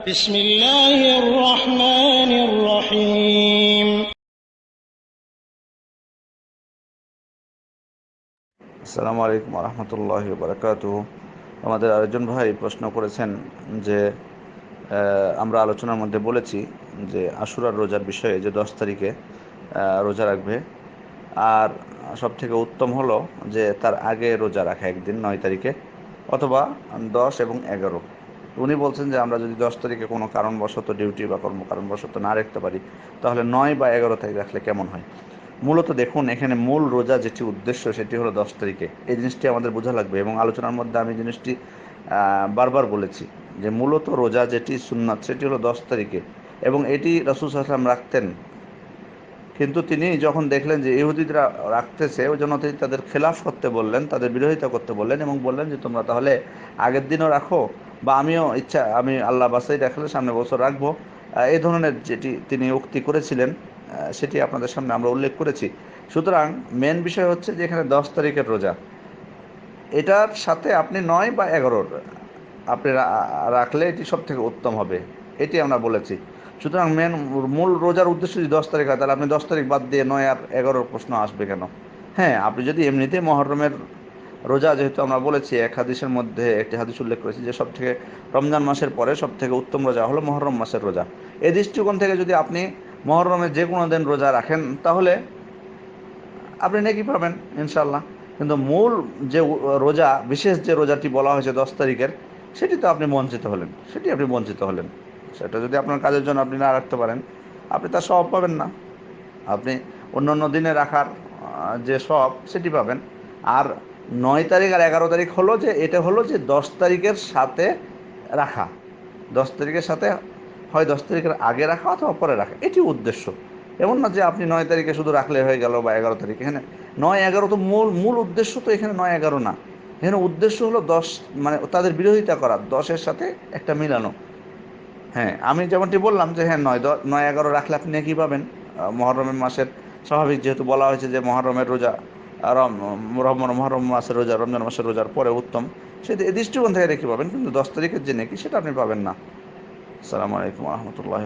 بسم الله الرحمن الرحيم আসসালামু আলাইকুম রহমতুল্লাহি বারাকাতুহু। আমাদের আরেকজন ভাই প্রশ্ন করেছেন যে আমরা আলোচনার মধ্যে বলেছি যে আশুরার রোজার বিষয়ে যে 10 তারিখে রোজা রাখবে। আর সব থেকে উত্তম হলো যে তার আগে রোজা রাখা, একদিন 9 তারিখে অথবা 10 এবং 11। উনি বলছেন যে আমরা যদি 10 তারিখে কোনো কারণবশত ডিউটি বা কারণবশত না রাখতে পারি, তাহলে 9 বা 11 তারিখ রাখলে কেমন হয়। মূলত দেখুন, এখানে মূল রোজা যেটি উদ্দেশ্য সেটি হলো 10 তারিখে। এই জিনিসটি আমাদের বোঝা লাগবে, এবং আলোচনার মধ্যে আমি জিনিসটি বারবার বলেছি যে মূলত রোজা যেটি সুন্নাত সেটি হলো 10 তারিখে, এবং এটি রাসূল সাল্লাল্লাহু আলাইহি ওয়াসাল্লাম রাখতেন। কিন্তু তিনি যখন দেখলেন যে ইহুদিরা রাখতেছে, ওই জন্য তিনি তাদের খেলাফ করতে বললেন, তাদের বিরোধিতা করতে বললেন, এবং বললেন যে তোমরা তাহলে আগের দিনও রাখো, বা আমি আল্লাহ বাসাই রাখলে সামনের বছর রাখবো। এই ধরনের যেটি তিনি উক্তি করেছিলেন, সেটি আপনাদের সামনে আমরা উল্লেখ করেছি। সুতরাং মেন বিষয় হচ্ছে যে এখানে 10 তারিখের রোজা, এটার সাথে আপনি 9 বা 11 আপনি রাখলে এটি সব থেকে উত্তম হবে, এটি আমরা বলেছি। সুতরাং মূল রোজার উদ্দেশ্য যদি 10 তারিখ হয়, তাহলে আপনি 10 তারিখ বাদ দিয়ে 9 আর 11 প্রশ্ন আসবে কেন? হ্যাঁ, আপনি যদি এমনিতে মহরমের রোজা, যেহেতু আমরা বলেছি এক হাদিসের মধ্যে একটি হাদিস উল্লেখ করেছি যে সব থেকে রমজান মাসের পরে সব থেকে উত্তম রোজা হলো মহরম মাসের রোজা। এই দৃষ্টিকোণ থেকে যদি আপনি মহরমের যে কোনো দিন রোজা রাখেন, তাহলে আপনি নেকি পাবেন ইনশাল্লাহ। কিন্তু মূল যে রোজা, বিশেষ যে রোজাটি বলা হয়েছে 10 তারিখের, সেটি তো আপনি বঞ্চিত হলেন, সেটা যদি আপনার কাজের জন্য আপনি না রাখতে পারেন, আপনি তার সওয়াব পাবেন না। আপনি অন্য অন্য দিনে রাখার যে সওয়াব সেটি পাবেন। আর 9 তারিখ আর 11 তারিখ হলো যে, এটা হলো যে 10 তারিখের সাথে রাখা, 10 তারিখের সাথে হয় 10 তারিখের আগে রাখা অথবা পরে রাখা, এটি উদ্দেশ্য। এমন না যে আপনি 9 তারিখে শুধু রাখলে হয়ে গেল, বা 11 তারিখ। এখানে 9 11 তো মূল মূল উদ্দেশ্য, তো এখানে 9 11 না। এখানে উদ্দেশ্য হলো 10, মানে তাদের বিরোধিতা করা, 10-এর সাথে একটা মিলানো। হ্যাঁ, আমি যেমনটি বললাম যে হ্যাঁ, 9 11 রাখলে আপনি নেকি পাবেন। মহরমের মাসের স্বাভাবিক, যেহেতু বলা হয়েছে যে মহরমের রোজা মহরম মাসের রোজা রমজান মাসের রোজার পরে উত্তম, সেই দৃষ্টিকোণ থেকে নেকি পাবেন, কিন্তু 10 তারিখের যে নেকি সেটা আপনি পাবেন না। আসসালামু আলাইকুম রহমতুল্লাহ।